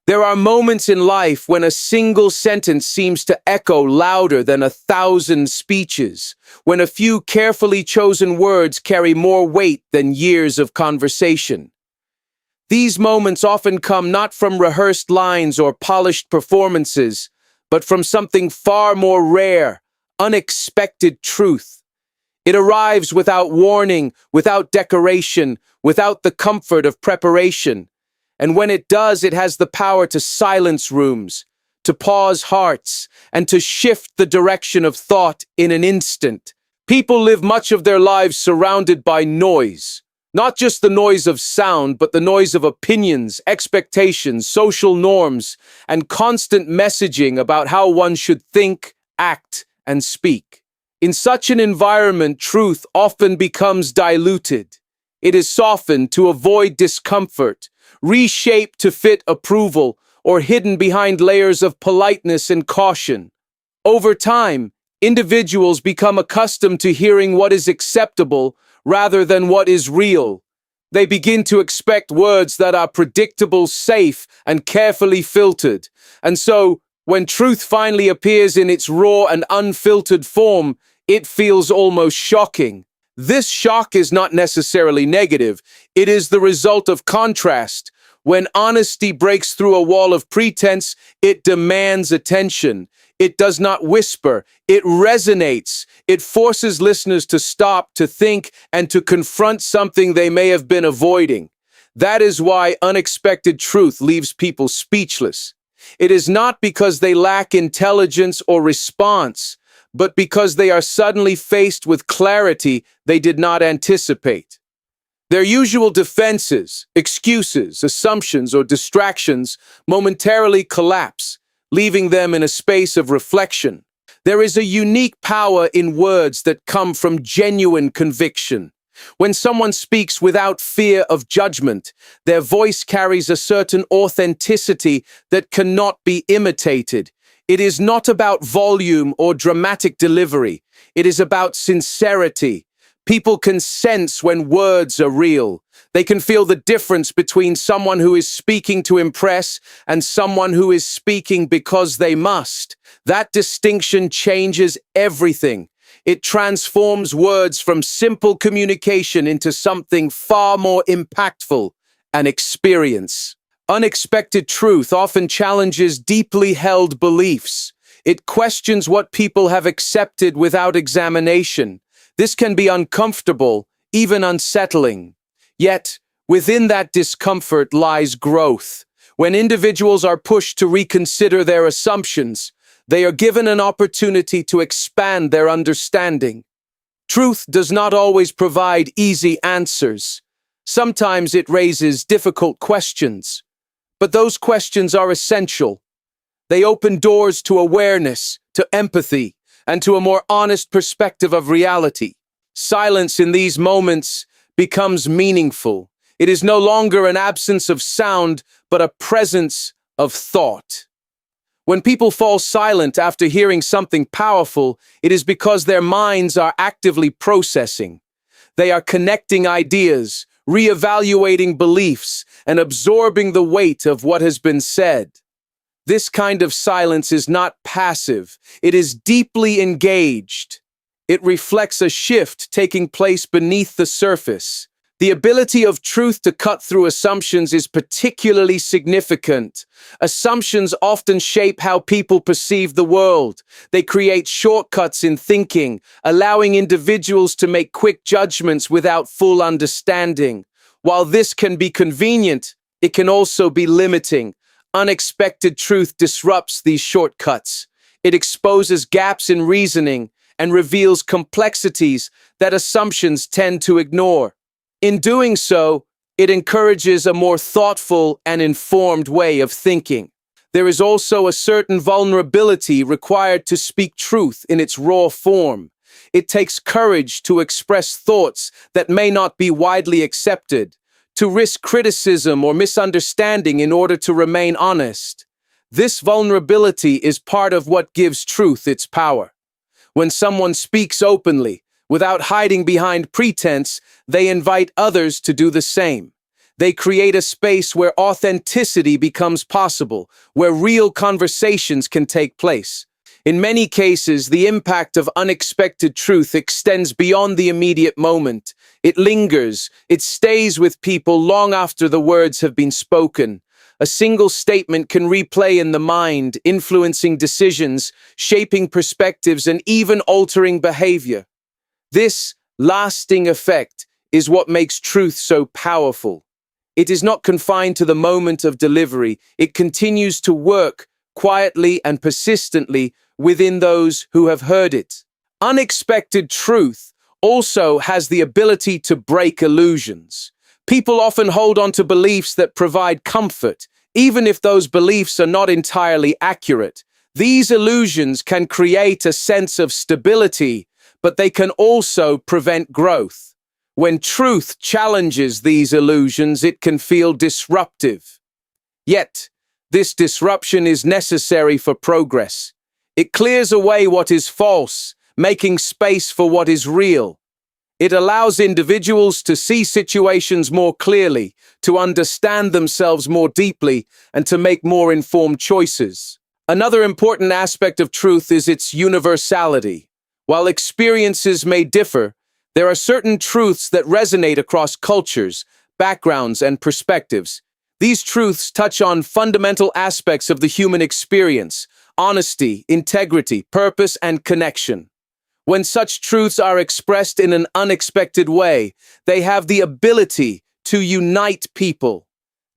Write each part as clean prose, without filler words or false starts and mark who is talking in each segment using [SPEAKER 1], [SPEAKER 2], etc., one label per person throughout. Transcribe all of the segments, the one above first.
[SPEAKER 1] There are moments in life when a single sentence seems to echo louder than 1,000 speeches, when a few carefully chosen words carry more weight than years of conversation. These moments often come not from rehearsed lines or polished performances, but from something far more rare, unexpected truth. It arrives without warning, without decoration, without the comfort of preparation. And when it does, it has the power to silence rooms, to pause hearts, and to shift the direction of thought in an instant. People live much of their lives surrounded by noise. Not just the noise of sound, but the noise of opinions, expectations, social norms, and constant messaging about how one should think, act, and speak. In such an environment, truth often becomes diluted. It is softened to avoid discomfort, reshaped to fit approval, or hidden behind layers of politeness and caution. Over time, individuals become accustomed to hearing what is acceptable rather than what is real. They begin to expect words that are predictable, safe, and carefully filtered. And so, when truth finally appears in its raw and unfiltered form, it feels almost shocking. This shock is not necessarily negative. It is the result of contrast. When honesty breaks through a wall of pretense, it demands attention. It does not whisper. It resonates. It forces listeners to stop, to think, and to confront something they may have been avoiding. That is why unexpected truth leaves people speechless. It is not because they lack intelligence or response, but because they are suddenly faced with clarity they did not anticipate. Their usual defenses, excuses, assumptions, or distractions momentarily collapse, leaving them in a space of reflection. There is a unique power in words that come from genuine conviction. When someone speaks without fear of judgment, their voice carries a certain authenticity that cannot be imitated. It is not about volume or dramatic delivery. It is about sincerity. People can sense when words are real. They can feel the difference between someone who is speaking to impress and someone who is speaking because they must. That distinction changes everything. It transforms words from simple communication into something far more impactful, an experience. Unexpected truth often challenges deeply held beliefs. It questions what people have accepted without examination. This can be uncomfortable, even unsettling. Yet, within that discomfort lies growth. When individuals are pushed to reconsider their assumptions, they are given an opportunity to expand their understanding. Truth does not always provide easy answers. Sometimes it raises difficult questions. But those questions are essential. They open doors to awareness, to empathy, and to a more honest perspective of reality. Silence in these moments becomes meaningful. It is no longer an absence of sound, but a presence of thought. When people fall silent after hearing something powerful, it is because their minds are actively processing. They are connecting ideas, reevaluating beliefs, and absorbing the weight of what has been said. This kind of silence is not passive. It is deeply engaged. It reflects a shift taking place beneath the surface. The ability of truth to cut through assumptions is particularly significant. Assumptions often shape how people perceive the world. They create shortcuts in thinking, allowing individuals to make quick judgments without full understanding. While this can be convenient, it can also be limiting. Unexpected truth disrupts these shortcuts. It exposes gaps in reasoning and reveals complexities that assumptions tend to ignore. In doing so, it encourages a more thoughtful and informed way of thinking. There is also a certain vulnerability required to speak truth in its raw form. It takes courage to express thoughts that may not be widely accepted, to risk criticism or misunderstanding in order to remain honest. This vulnerability is part of what gives truth its power. When someone speaks openly, without hiding behind pretense, they invite others to do the same. They create a space where authenticity becomes possible, where real conversations can take place. In many cases, the impact of unexpected truth extends beyond the immediate moment. It lingers, it stays with people long after the words have been spoken. A single statement can replay in the mind, influencing decisions, shaping perspectives, and even altering behavior. This lasting effect is what makes truth so powerful. It is not confined to the moment of delivery. It continues to work quietly and persistently within those who have heard it. Unexpected truth also has the ability to break illusions. People often hold on to beliefs that provide comfort, even if those beliefs are not entirely accurate. These illusions can create a sense of stability, but they can also prevent growth. When truth challenges these illusions, it can feel disruptive. Yet, this disruption is necessary for progress. It clears away what is false, making space for what is real. It allows individuals to see situations more clearly, to understand themselves more deeply, and to make more informed choices. Another important aspect of truth is its universality. While experiences may differ, there are certain truths that resonate across cultures, backgrounds, and perspectives. These truths touch on fundamental aspects of the human experience: honesty, integrity, purpose, and connection. When such truths are expressed in an unexpected way, they have the ability to unite people.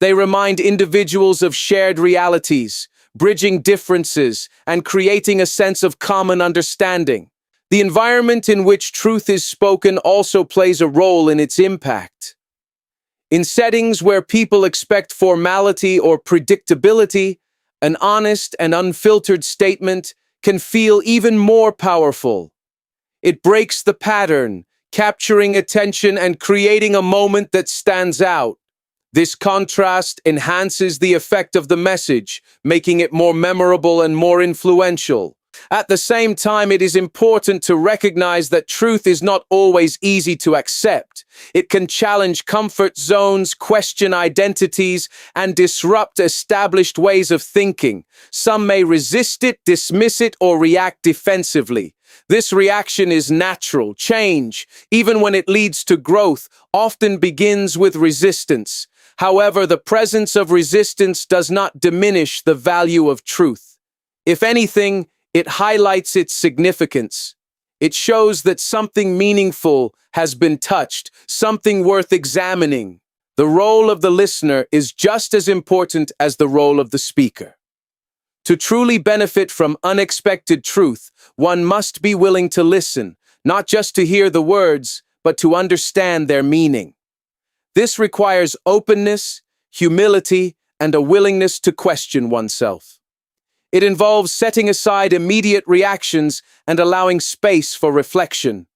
[SPEAKER 1] They remind individuals of shared realities, bridging differences and creating a sense of common understanding. The environment in which truth is spoken also plays a role in its impact. In settings where people expect formality or predictability, an honest and unfiltered statement can feel even more powerful. It breaks the pattern, capturing attention and creating a moment that stands out. This contrast enhances the effect of the message, making it more memorable and more influential. At the same time, it is important to recognize that truth is not always easy to accept. It can challenge comfort zones, question identities, and disrupt established ways of thinking. Some may resist it, dismiss it, or react defensively. This reaction is natural. Change, even when it leads to growth, often begins with resistance. However, the presence of resistance does not diminish the value of truth. If anything, it highlights its significance. It shows that something meaningful has been touched, something worth examining. The role of the listener is just as important as the role of the speaker. To truly benefit from unexpected truth, one must be willing to listen, not just to hear the words, but to understand their meaning. This requires openness, humility, and a willingness to question oneself. It involves setting aside immediate reactions and allowing space for reflection.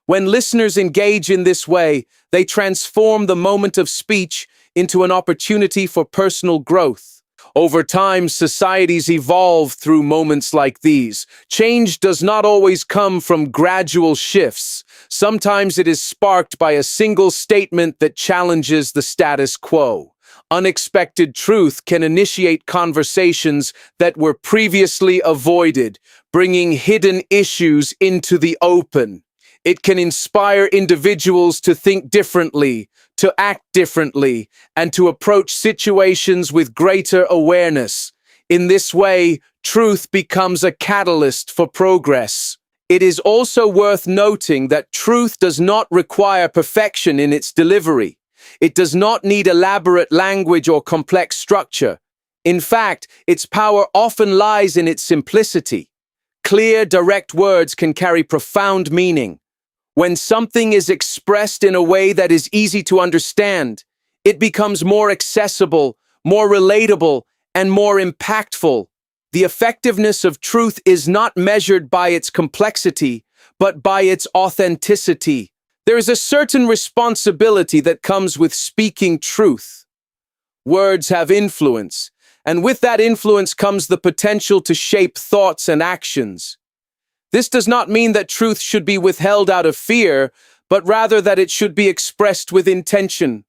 [SPEAKER 1] When listeners engage in this way, they transform the moment of speech into an opportunity for personal growth. Over time, societies evolve through moments like these. Change does not always come from gradual shifts. Sometimes it is sparked by a single statement that challenges the status quo. Unexpected truth can initiate conversations that were previously avoided, bringing hidden issues into the open. It can inspire individuals to think differently, to act differently, and to approach situations with greater awareness. In this way, truth becomes a catalyst for progress. It is also worth noting that truth does not require perfection in its delivery. It does not need elaborate language or complex structure. In fact, its power often lies in its simplicity. Clear, direct words can carry profound meaning. When something is expressed in a way that is easy to understand, it becomes more accessible, more relatable, and more impactful. The effectiveness of truth is not measured by its complexity, but by its authenticity. There is a certain responsibility that comes with speaking truth. Words have influence, and with that influence comes the potential to shape thoughts and actions. This does not mean that truth should be withheld out of fear, but rather that it should be expressed with intention.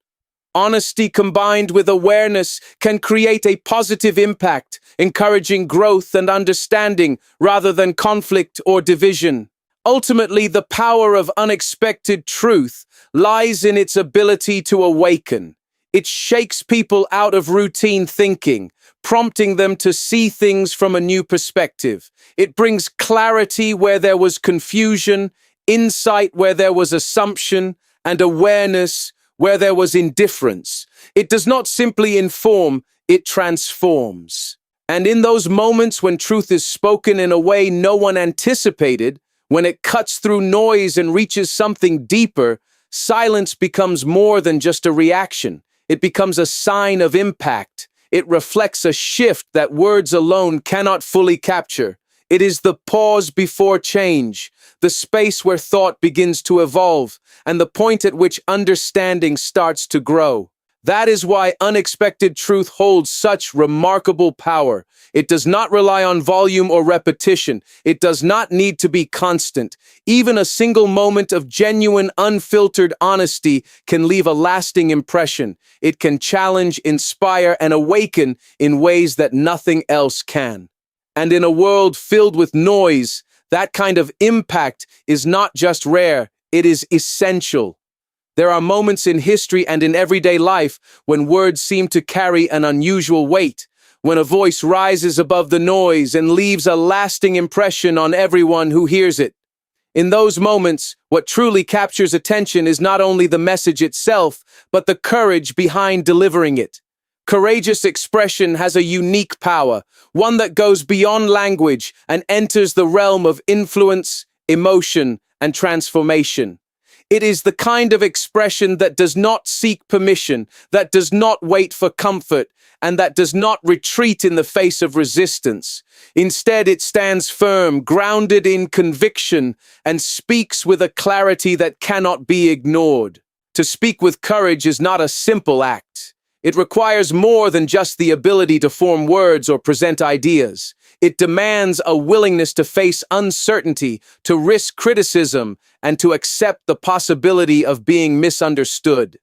[SPEAKER 1] Honesty combined with awareness can create a positive impact, encouraging growth and understanding rather than conflict or division. Ultimately, the power of unexpected truth lies in its ability to awaken. It shakes people out of routine thinking, prompting them to see things from a new perspective. It brings clarity where there was confusion, insight where there was assumption, and awareness where there was indifference. It does not simply inform, it transforms. And in those moments when truth is spoken in a way no one anticipated, when it cuts through noise and reaches something deeper, silence becomes more than just a reaction. It becomes a sign of impact. It reflects a shift that words alone cannot fully capture. It is the pause before change, the space where thought begins to evolve, and the point at which understanding starts to grow. That is why unexpected truth holds such remarkable power. It does not rely on volume or repetition. It does not need to be constant. Even a single moment of genuine, unfiltered honesty can leave a lasting impression. It can challenge, inspire, and awaken in ways that nothing else can. And in a world filled with noise, that kind of impact is not just rare, it is essential. There are moments in history and in everyday life when words seem to carry an unusual weight, when a voice rises above the noise and leaves a lasting impression on everyone who hears it. In those moments, what truly captures attention is not only the message itself, but the courage behind delivering it. Courageous expression has a unique power, one that goes beyond language and enters the realm of influence, emotion, and transformation. It is the kind of expression that does not seek permission, that does not wait for comfort, and that does not retreat in the face of resistance. Instead, it stands firm, grounded in conviction, and speaks with a clarity that cannot be ignored. To speak with courage is not a simple act. It requires more than just the ability to form words or present ideas. It demands a willingness to face uncertainty, to risk criticism, and to accept the possibility of being misunderstood.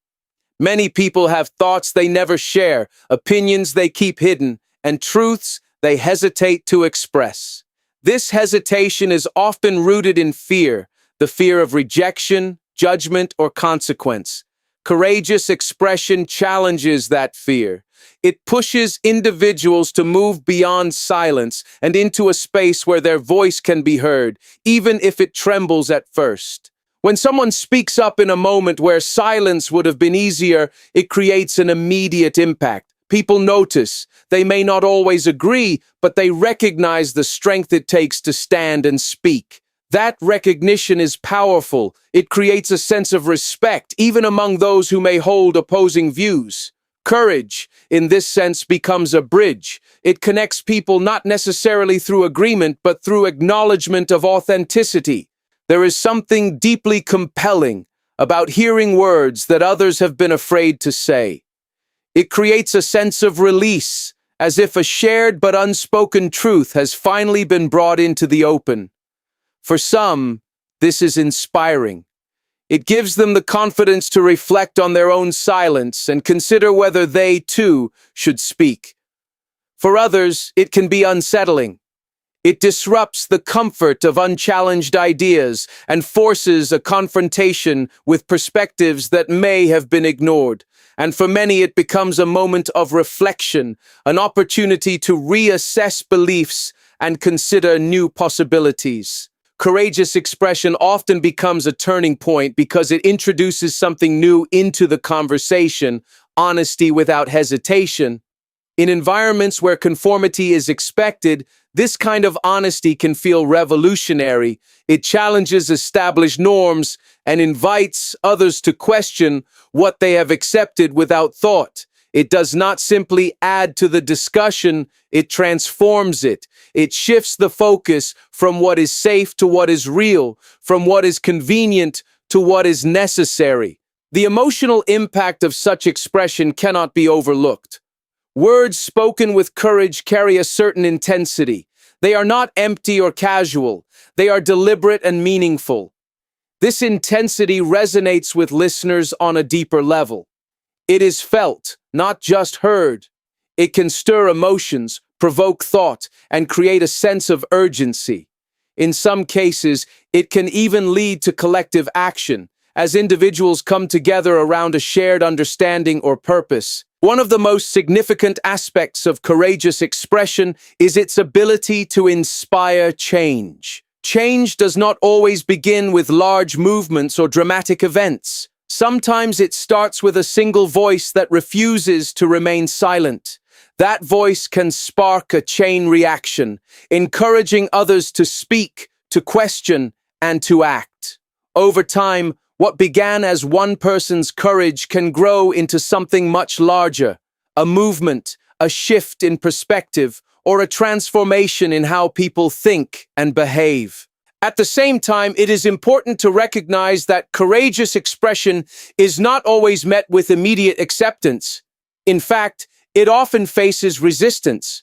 [SPEAKER 1] Many people have thoughts they never share, opinions they keep hidden, and truths they hesitate to express. This hesitation is often rooted in fear, the fear of rejection, judgment, or consequence. Courageous expression challenges that fear. It pushes individuals to move beyond silence and into a space where their voice can be heard, even if it trembles at first. When someone speaks up in a moment where silence would have been easier, it creates an immediate impact. People notice. They may not always agree, but they recognize the strength it takes to stand and speak. That recognition is powerful. It creates a sense of respect, even among those who may hold opposing views. Courage, in this sense, becomes a bridge. It connects people not necessarily through agreement, but through acknowledgement of authenticity. There is something deeply compelling about hearing words that others have been afraid to say. It creates a sense of release, as if a shared but unspoken truth has finally been brought into the open. For some, this is inspiring. It gives them the confidence to reflect on their own silence and consider whether they, too, should speak. For others, it can be unsettling. It disrupts the comfort of unchallenged ideas and forces a confrontation with perspectives that may have been ignored. And for many, it becomes a moment of reflection, an opportunity to reassess beliefs and consider new possibilities. Courageous expression often becomes a turning point because it introduces something new into the conversation, honesty without hesitation. In environments where conformity is expected, this kind of honesty can feel revolutionary. It challenges established norms and invites others to question what they have accepted without thought. It does not simply add to the discussion, it transforms it. It shifts the focus from what is safe to what is real, from what is convenient to what is necessary. The emotional impact of such expression cannot be overlooked. Words spoken with courage carry a certain intensity. They are not empty or casual. They are deliberate and meaningful. This intensity resonates with listeners on a deeper level. It is felt, not just heard. It can stir emotions, provoke thought, and create a sense of urgency. In some cases, it can even lead to collective action, as individuals come together around a shared understanding or purpose. One of the most significant aspects of courageous expression is its ability to inspire change. Change does not always begin with large movements or dramatic events. Sometimes it starts with a single voice that refuses to remain silent. That voice can spark a chain reaction, encouraging others to speak, to question, and to act. Over time, what began as one person's courage can grow into something much larger, a movement, a shift in perspective, or a transformation in how people think and behave. At the same time, it is important to recognize that courageous expression is not always met with immediate acceptance. In fact, it often faces resistance.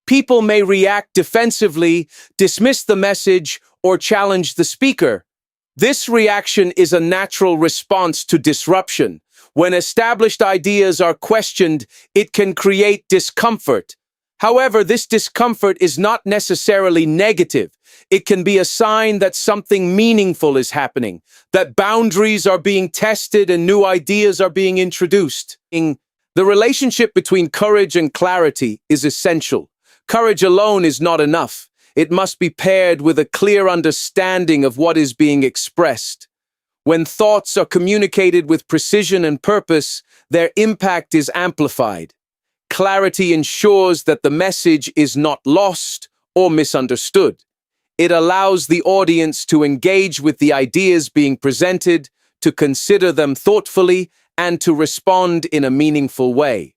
[SPEAKER 1] People may react defensively, dismiss the message, or challenge the speaker. This reaction is a natural response to disruption. When established ideas are questioned, it can create discomfort. However, this discomfort is not necessarily negative. It can be a sign that something meaningful is happening, that boundaries are being tested and new ideas are being introduced. The relationship between courage and clarity is essential. Courage alone is not enough. It must be paired with a clear understanding of what is being expressed. When thoughts are communicated with precision and purpose, their impact is amplified. Clarity ensures that the message is not lost or misunderstood. It allows the audience to engage with the ideas being presented, to consider them thoughtfully, and to respond in a meaningful way.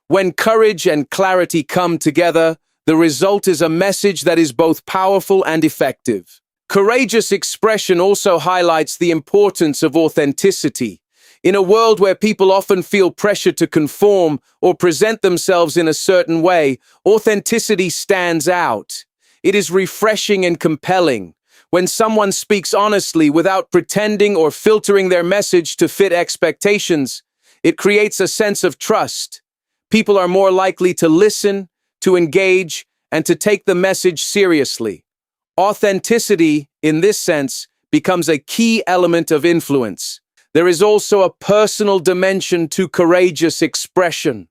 [SPEAKER 1] When courage and clarity come together, the result is a message that is both powerful and effective. Courageous expression also highlights the importance of authenticity. In a world where people often feel pressure to conform or present themselves in a certain way, authenticity stands out. It is refreshing and compelling. When someone speaks honestly without pretending or filtering their message to fit expectations, it creates a sense of trust. People are more likely to listen, to engage, and to take the message seriously. Authenticity, in this sense, becomes a key element of influence. There is also a personal dimension to courageous expression.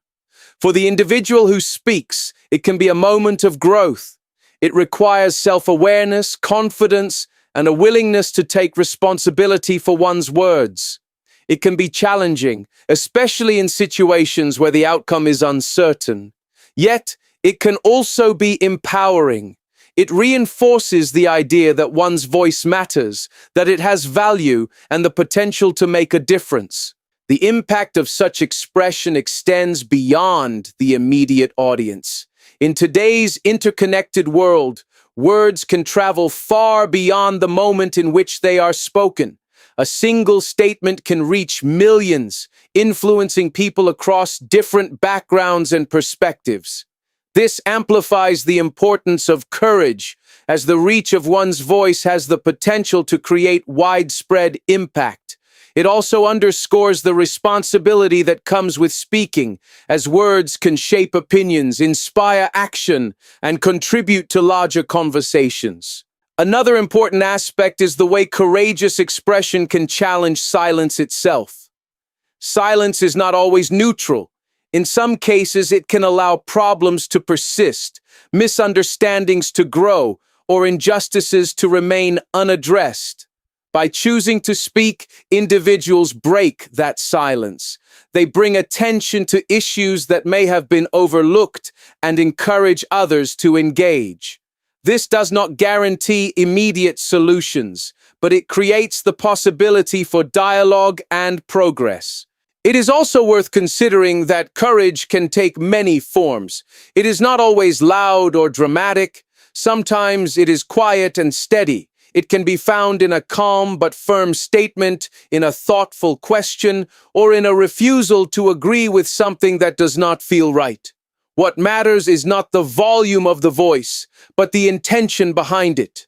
[SPEAKER 1] For the individual who speaks, it can be a moment of growth. It requires self-awareness, confidence, and a willingness to take responsibility for one's words. It can be challenging, especially in situations where the outcome is uncertain. Yet, it can also be empowering. It reinforces the idea that one's voice matters, that it has value and the potential to make a difference. The impact of such expression extends beyond the immediate audience. In today's interconnected world, words can travel far beyond the moment in which they are spoken. A single statement can reach millions, influencing people across different backgrounds and perspectives. This amplifies the importance of courage, as the reach of one's voice has the potential to create widespread impact. It also underscores the responsibility that comes with speaking, as words can shape opinions, inspire action, and contribute to larger conversations. Another important aspect is the way courageous expression can challenge silence itself. Silence is not always neutral. In some cases, it can allow problems to persist, misunderstandings to grow, or injustices to remain unaddressed. By choosing to speak, individuals break that silence. They bring attention to issues that may have been overlooked and encourage others to engage. This does not guarantee immediate solutions, but it creates the possibility for dialogue and progress. It is also worth considering that courage can take many forms. It is not always loud or dramatic. Sometimes it is quiet and steady. It can be found in a calm but firm statement, in a thoughtful question, or in a refusal to agree with something that does not feel right. What matters is not the volume of the voice, but the intention behind it.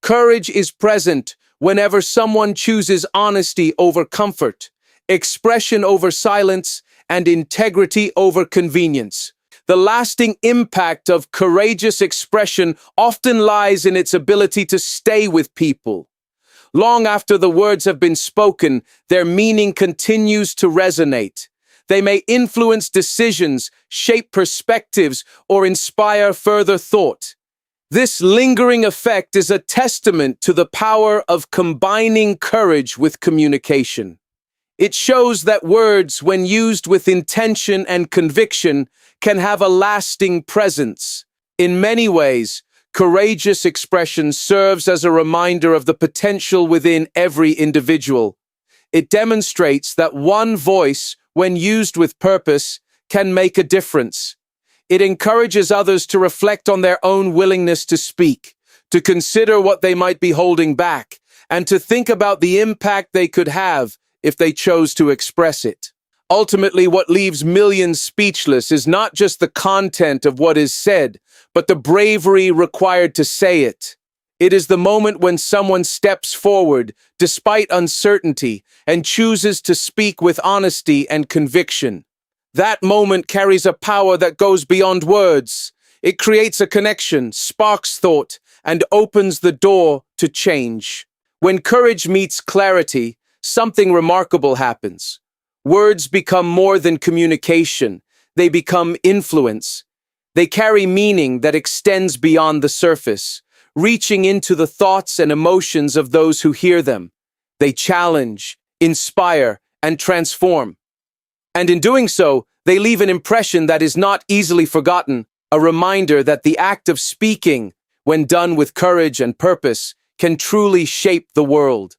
[SPEAKER 1] Courage is present whenever someone chooses honesty over comfort, expression over silence, and integrity over convenience. The lasting impact of courageous expression often lies in its ability to stay with people. Long after the words have been spoken, their meaning continues to resonate. They may influence decisions, shape perspectives, or inspire further thought. This lingering effect is a testament to the power of combining courage with communication. It shows that words, when used with intention and conviction, can have a lasting presence. In many ways, courageous expression serves as a reminder of the potential within every individual. It demonstrates that one voice, when used with purpose, can make a difference. It encourages others to reflect on their own willingness to speak, to consider what they might be holding back, and to think about the impact they could have if they chose to express it. Ultimately, what leaves millions speechless is not just the content of what is said, but the bravery required to say it. It is the moment when someone steps forward, despite uncertainty, and chooses to speak with honesty and conviction. That moment carries a power that goes beyond words. It creates a connection, sparks thought, and opens the door to change. When courage meets clarity, something remarkable happens. Words become more than communication. They become influence. They carry meaning that extends beyond the surface, reaching into the thoughts and emotions of those who hear them. They challenge, inspire, and transform. And in doing so, they leave an impression that is not easily forgotten, a reminder that the act of speaking, when done with courage and purpose, can truly shape the world.